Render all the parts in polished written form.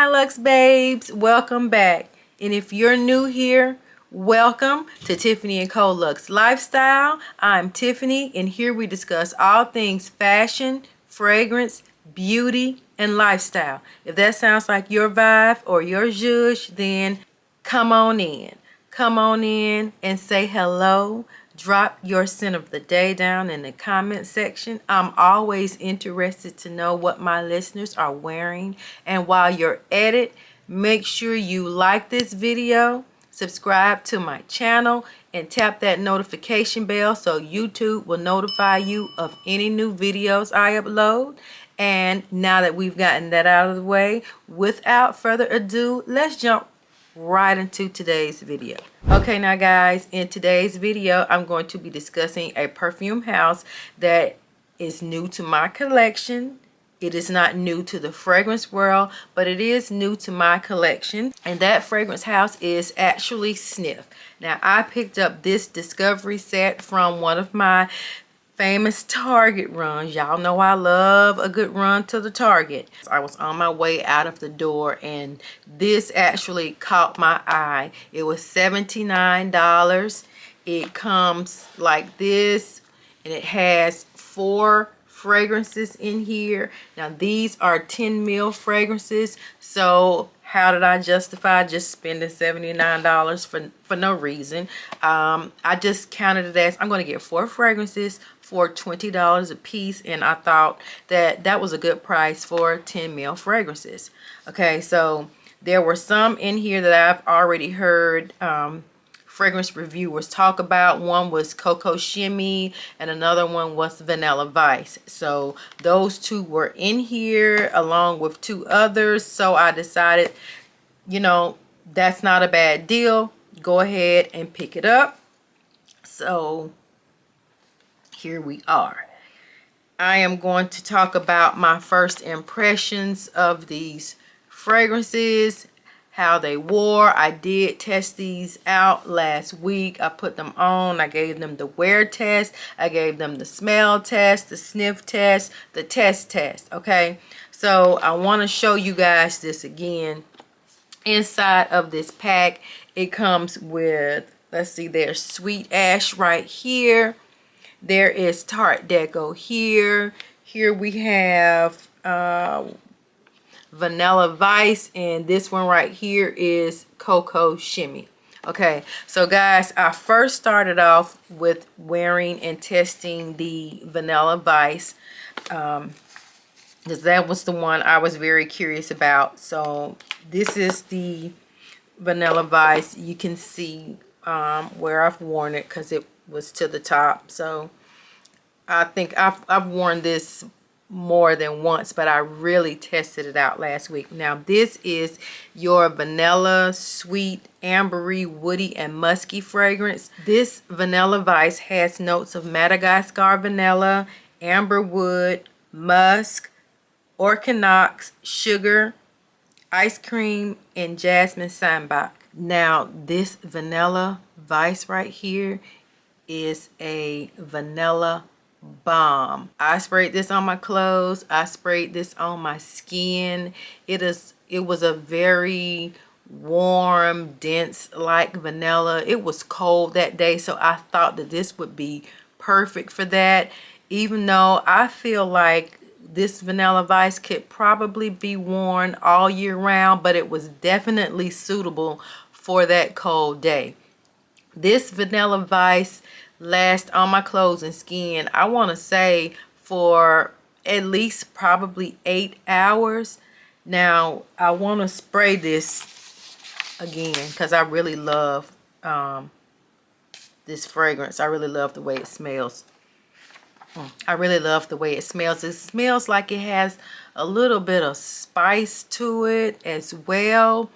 Tiffaney-Luxe babes, welcome back. And if you're new here, welcome to Tiffany & Co. Luxe Lifestyle. I'm Tiffany, and here we discuss all things fashion, fragrance, beauty, and lifestyle. If that sounds like your vibe or your zhuzh, then come on in. Come on in and say hello. Drop your scent of the day down in the comment section. I'm always interested to know what my listeners are wearing. And while you're at it, make sure you like this video, subscribe to my channel, and tap that notification bell so YouTube will notify you of any new videos I upload. And now that we've gotten that out of the way, without further ado, let's jump right into today's video. Okay, now guys, in today's video I'm going to be discussing a perfume house that is new to my collection. It is not new to the fragrance world, but it is new to my collection, and that fragrance house is actually Snif. Now, I picked up this discovery set from one of my famous Target runs. Y'all know I love a good run to the Target. I was on my way out of the door and this actually caught my eye. It was $79. It comes like this and it has 4 fragrances in here. Now these are 10 ml fragrances, so how did I justify just spending $79 for no reason? I just counted it as I'm going to get 4 fragrances for $20 a piece, and I thought that that was a good price for 10 ml fragrances. Okay, so there were some in here that I've already heard fragrance reviewers talk about. One was Coco Shimmy and another one was Vanilla Vice. So those 2 were in here along with 2 others. So I decided, you know, that's not a bad deal. Go ahead and pick it up. So here we are. I am going to talk about my first impressions of these fragrances, how they wore. I did test these out last week. I put them on. I gave them the wear test. I gave them the smell test, the sniff test, the test. Okay, so I want to show you guys this again. Inside of this pack, it comes with, let's see, there's Sweet Ash right here. There is Tart Deco here. Here we have Vanilla Vice, and this one right here is Coco Shimmy. Okay, so guys, I first started off with wearing and testing the Vanilla Vice because that was the one I was very curious about. So this is the Vanilla Vice. You can see where I've worn it because it was to the top. So I think I've worn this more than once, but I really tested it out last week. Now this is your vanilla, sweet, ambery, woody, and musky fragrance. This Vanilla Vice has notes of Madagascar vanilla, amber wood, musk, orchinox, sugar, ice cream, and jasmine sambac. Now this Vanilla Vice right here is a vanilla bomb. I sprayed this on my clothes. I sprayed this on my skin. It was a very warm, dense like vanilla. It was cold that day, so I thought that this would be perfect for that, even though I feel like this Vanilla Vice could probably be worn all year round, but it was definitely suitable for that cold day. This Vanilla Vice lasts on my clothes and skin, I want to say, for at least probably 8 hours. Now I want to spray this again because I really love this fragrance. I really love the way it smells. I really love the way it smells. It smells like it has a little bit of spice to it as well.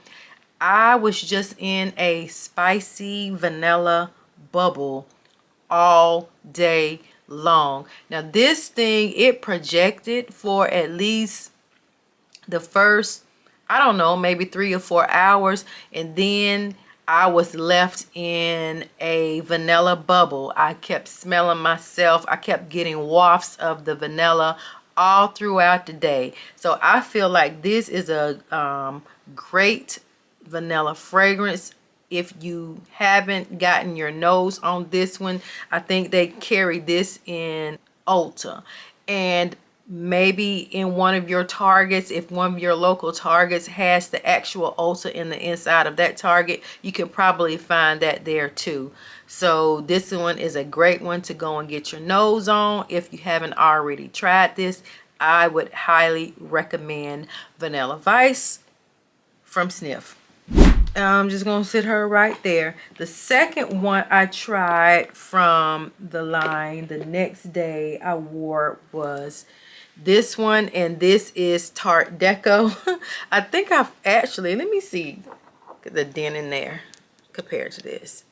I was just in a spicy vanilla bubble all day long. Now this thing, it projected for at least the first, I don't know, maybe 3 or 4 hours, and then I was left in a vanilla bubble. I kept smelling myself. I kept getting wafts of the vanilla all throughout the day. So I feel like this is a great vanilla fragrance. If you haven't gotten your nose on this one, I think they carry this in Ulta, and maybe in one of your Targets. If one of your local Targets has the actual Ulta in the inside of that Target, you can probably find that there too. So this one is a great one to go and get your nose on. If you haven't already tried this, I would highly recommend Vanilla Vice from Snif. I'm just gonna sit her right there. The second one I tried from the line the next day I wore was this one, and this is Tart Deco. I think I've actually, let me see the dent in there compared to this.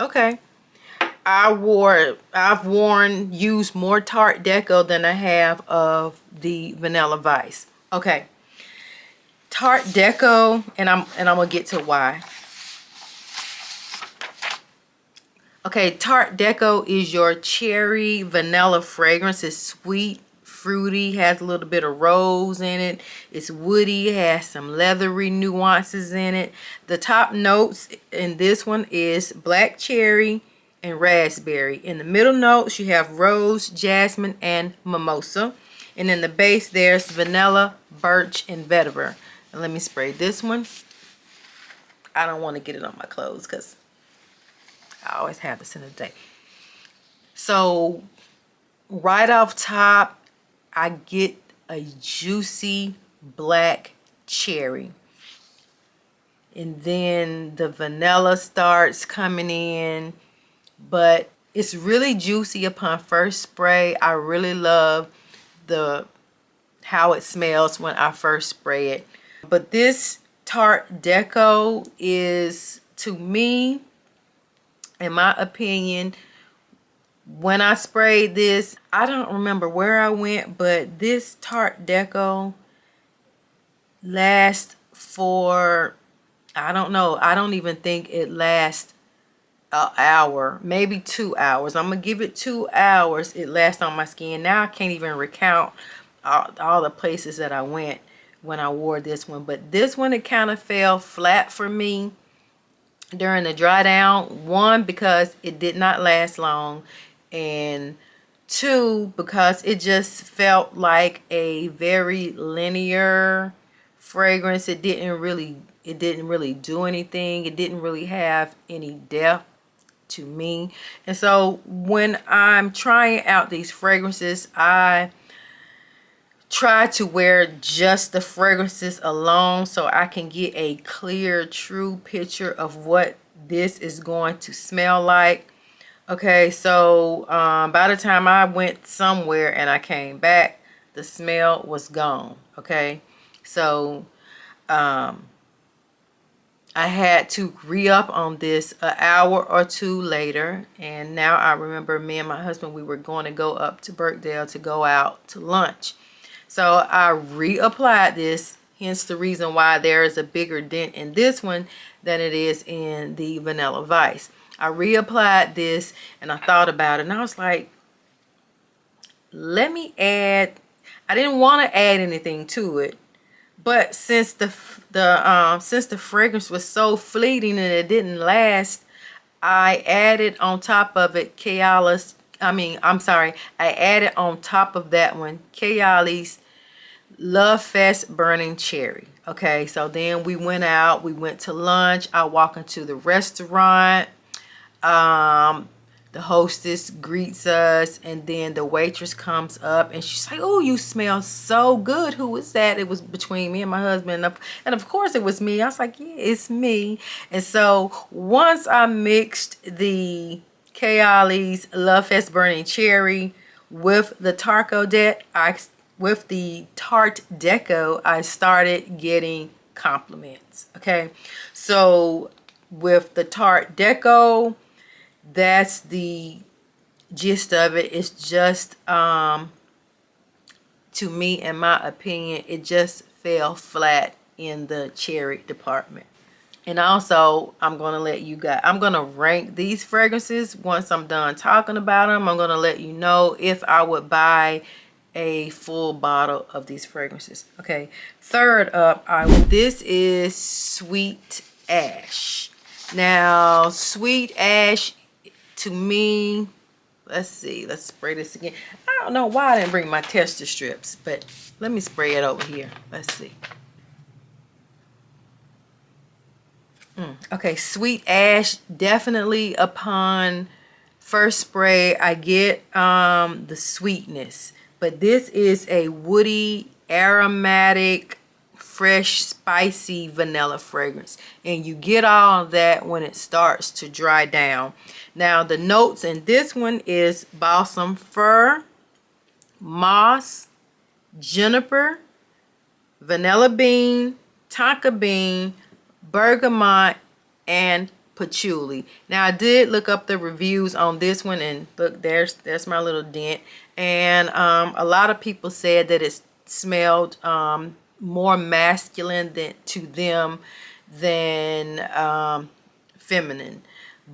Okay, used more Tart Deco than I have of the Vanilla Vice. Okay, Tart Deco, and I'm gonna get to why. Okay, Tart Deco is your cherry vanilla fragrance. It's sweet, fruity, has a little bit of rose in it. It's woody, has some leathery nuances in it. The top notes in this one is black cherry and raspberry. In the middle notes, you have rose, jasmine, and mimosa. And in the base, there's vanilla, birch, and vetiver. And let me spray this one. I don't want to get it on my clothes because I always have this in the day. So right off top, I get a juicy black cherry. And then the vanilla starts coming in. But it's really juicy upon first spray. I really love how it smells when I first spray it. But this Tart Deco is, to me, in my opinion, when I sprayed this, I don't remember where I went, but this Tart Deco lasts for, I don't know, I don't even think it lasts an hour, maybe 2 hours. I'm gonna give it 2 hours. It lasts on my skin. Now I can't even recount all the places that I went when I wore this one, but this one, it kind of fell flat for me during the dry down. One, because it did not last long, and two, because it just felt like a very linear fragrance. It didn't really do anything. It didn't really have any depth to me. And so when I'm trying out these fragrances, I try to wear just the fragrances alone so I can get a clear, true picture of what this is going to smell like. Okay, so by the time I went somewhere and I came back, the smell was gone. Okay, so I had to re-up on this an hour or two later, and now I remember me and my husband, we were going to go up to Birkdale to go out to lunch. So I reapplied this, hence the reason why there is a bigger dent in this one than it is in the Vanilla Vice. I reapplied this and I thought about it, and I was like, let me add, I didn't want to add anything to it, but since the fragrance was so fleeting and it didn't last, I added on top of it I added on top of that one Kayali's Love Fest Burning Cherry. Okay, so then we went out, we went to lunch. I walk into the restaurant. The hostess greets us, and then the waitress comes up and she's like, oh, you smell so good. Who is that? It was between me and my husband, and of course it was me. I was like, yeah, it's me. And so once I mixed the Kayali's Love Fest Burning Cherry with the Tart Deco, I started getting compliments. Okay, so with the Tart Deco, that's the gist of it. It's just to me, in my opinion, it just fell flat in the cherry department. And also, I'm going to rank these fragrances once I'm done talking about them. I'm going to let you know if I would buy a full bottle of these fragrances. Okay, third up, this is Sweet Ash. Now, Sweet Ash, to me, let's see, let's spray this again. I don't know why I didn't bring my tester strips, but let me spray it over here. Let's see. Okay, Sweet Ash, definitely upon first spray, I get the sweetness. But this is a woody, aromatic, fresh, spicy vanilla fragrance. And you get all of that when it starts to dry down. Now, the notes in this one is balsam fir, moss, juniper, vanilla bean, tonka bean, bergamot, and patchouli. Now, I did look up the reviews on this one, and look, there's my little dent. And a lot of people said that it smelled more masculine to them than feminine.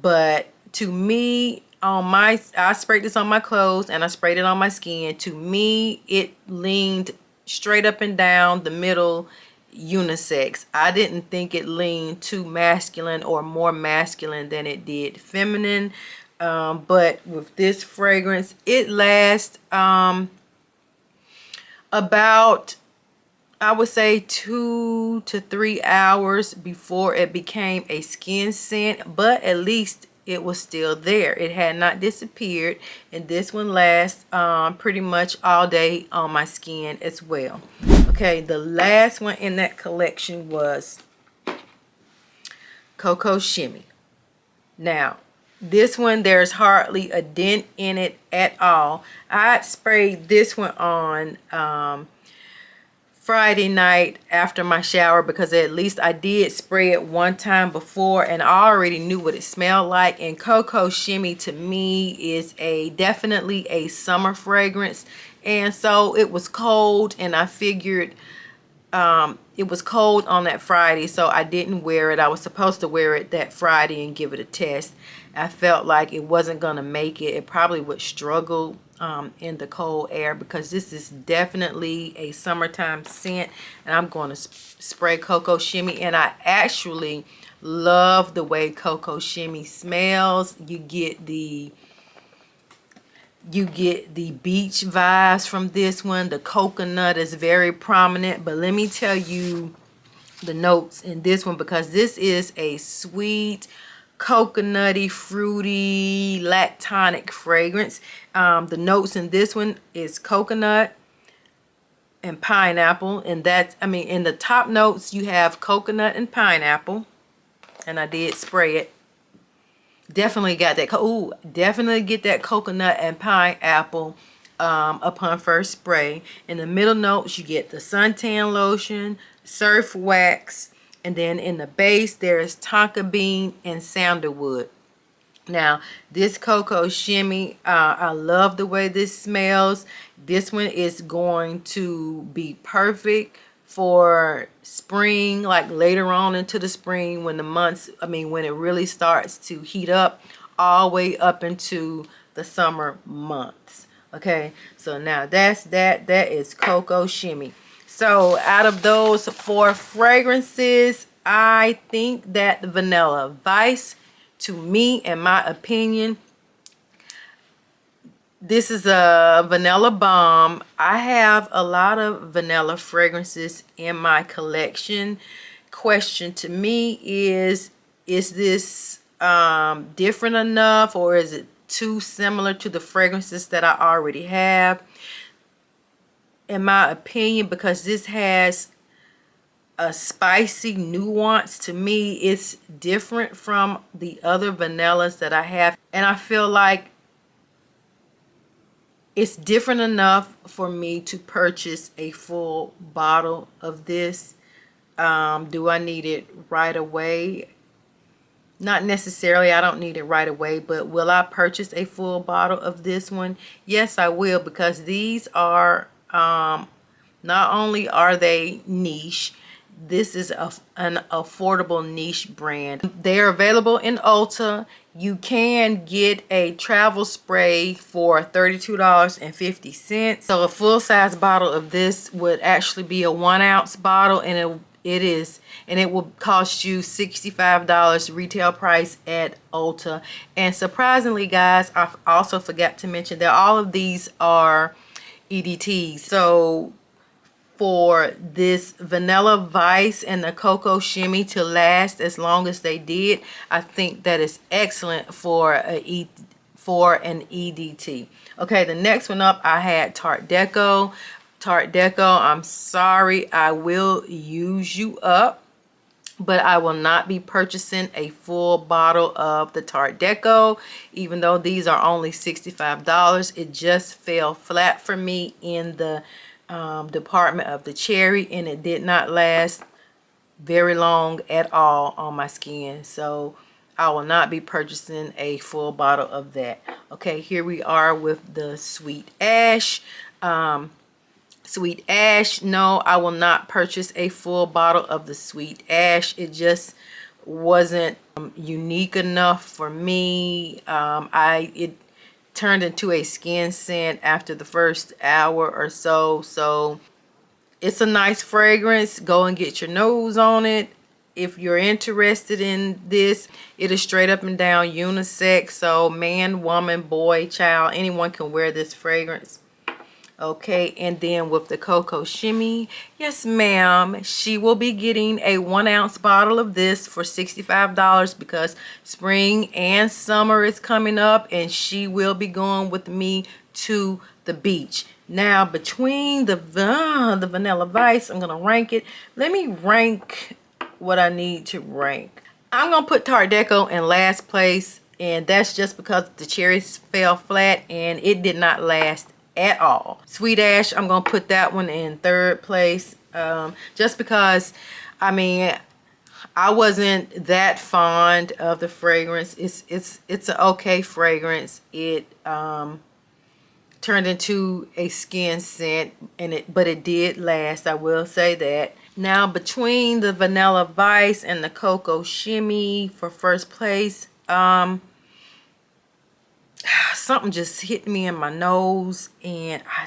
But to me, I sprayed this on my clothes and I sprayed it on my skin. To me, it leaned straight up and down the middle, unisex. I didn't think it leaned too masculine or more masculine than it did feminine. But with this fragrance, it lasts about, I would say, 2 to 3 hours before it became a skin scent, but at least it was still there. It had not disappeared, and this one lasts pretty much all day on my skin as well. Okay, the last one in that collection was Coco Shimmy. Now, this one, there's hardly a dent in it at all. I sprayed this one on Friday night after my shower, because at least I did spray it one time before and I already knew what it smelled like. And Coco Shimmy to me is definitely a summer fragrance. And so it was cold, and I figured it was cold on that Friday, so I didn't wear it. I was supposed to wear it that Friday and give it a test. I felt like it wasn't gonna make it. It probably would struggle in the cold air, because this is definitely a summertime scent. And I'm going to spray Coco Shimmy, and I actually love the way Coco Shimmy smells. You get the beach vibes from this one. The coconut is very prominent, but let me tell you the notes in this one, because this is a sweet, coconutty, fruity, lactonic fragrance. The notes in this one is coconut and pineapple, and in the top notes you have coconut and pineapple, and I did spray it. Definitely got that. Definitely get that coconut and pineapple upon first spray. In the middle notes, you get the suntan lotion, surf wax, and then in the base there is tonka bean and sandalwood. Now, this Coco Shimmy, I love the way this smells. This one is going to be perfect for spring, like later on into the spring, when when it really starts to heat up, all the way up into the summer months. Okay, so now that is Coco Shimmy. So out of those 4 fragrances, I think that the Vanilla Vice, to me, in my opinion, this is a vanilla bomb. I have a lot of vanilla fragrances in my collection. Question to me is this different enough, or is it too similar to the fragrances that I already have? In my opinion, because this has a spicy nuance, to me it's different from the other vanillas that I have, and I feel like it's different enough for me to purchase a full bottle of this. Do I need it right away? Not necessarily. I don't need it right away, but will I purchase a full bottle of this one? Yes, I will, because these are not only are they niche, this is an affordable niche brand. They are available in Ulta. You can get a travel spray for $32.50. So a full-size bottle of this would actually be a 1-ounce bottle, and it will cost you $65 retail price at Ulta. And surprisingly, guys, I also forgot to mention that all of these are EDTs. So for this Vanilla Vice and the Coco Shimmy to last as long as they did, I think that is excellent for an EDT. Okay, the next one up, I had Tart Deco. Tart Deco, I'm sorry, I will use you up, but I will not be purchasing a full bottle of the Tart Deco, even though these are only $65. It just fell flat for me in the department of the cherry, and it did not last very long at all on my skin. So I will not be purchasing a full bottle of that. Okay, here we are with the Sweet Ash. Sweet Ash, no, I will not purchase a full bottle of the Sweet Ash. It just wasn't unique enough for me. It turned into a skin scent after the first hour or so. So it's a nice fragrance. Go and get your nose on it if you're interested in this. It is straight up and down unisex. So man, woman, boy, child, anyone can wear this fragrance. Okay, and then with the Coco Shimmy, yes ma'am, she will be getting a 1-ounce bottle of this for $65 because spring and summer is coming up, and she will be going with me to the beach. Now, between the Vanilla Vice, I'm gonna rank it. Let me rank what I need to rank. I'm gonna put Tart Deco in last place, and that's just because the cherries fell flat and it did not last at all. Sweet Ash, I'm gonna put that one in third place, just because, I mean, I wasn't that fond of the fragrance. It's an okay fragrance. It turned into a skin scent, but it did last, I will say that. Now, between the Vanilla Vice and the Coco Shimmy for first place, something just hit me in my nose, and I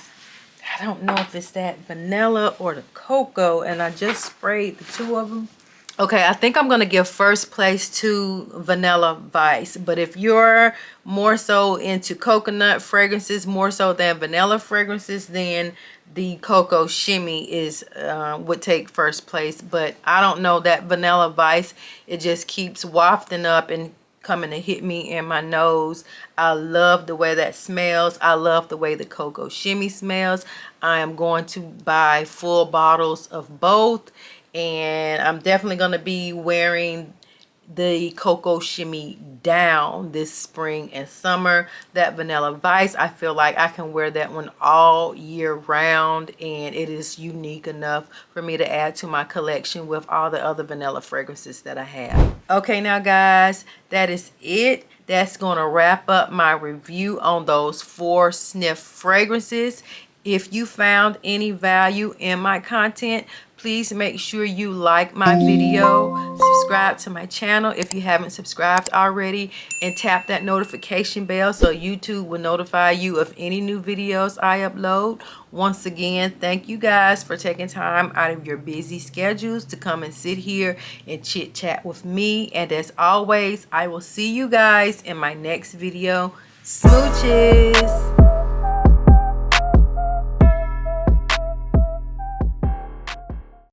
don't know if it's that vanilla or the cocoa, and I just sprayed the two of them. Okay, I think I'm gonna give first place to Vanilla Vice, but if you're more so into coconut fragrances more so than vanilla fragrances, then the Coco Shimmy would take first place. But I don't know, that Vanilla Vice, it just keeps wafting up and coming to hit me in my nose. I love the way that smells. I love the way the Coco Shimmy smells. I am going to buy full bottles of both, and I'm definitely going to be wearing the Coco Shimmy down this spring and summer. That Vanilla Vice, I feel like I can wear that one all year round, and it is unique enough for me to add to my collection with all the other vanilla fragrances that I have. Okay, now guys, that is it. That's gonna wrap up my review on those 4 Snif fragrances. If you found any value in my content, please make sure you like my video, subscribe to my channel if you haven't subscribed already, and tap that notification bell so YouTube will notify you of any new videos I upload. Once again, thank you guys for taking time out of your busy schedules to come and sit here and chit chat with me. And as always, I will see you guys in my next video. Smooches!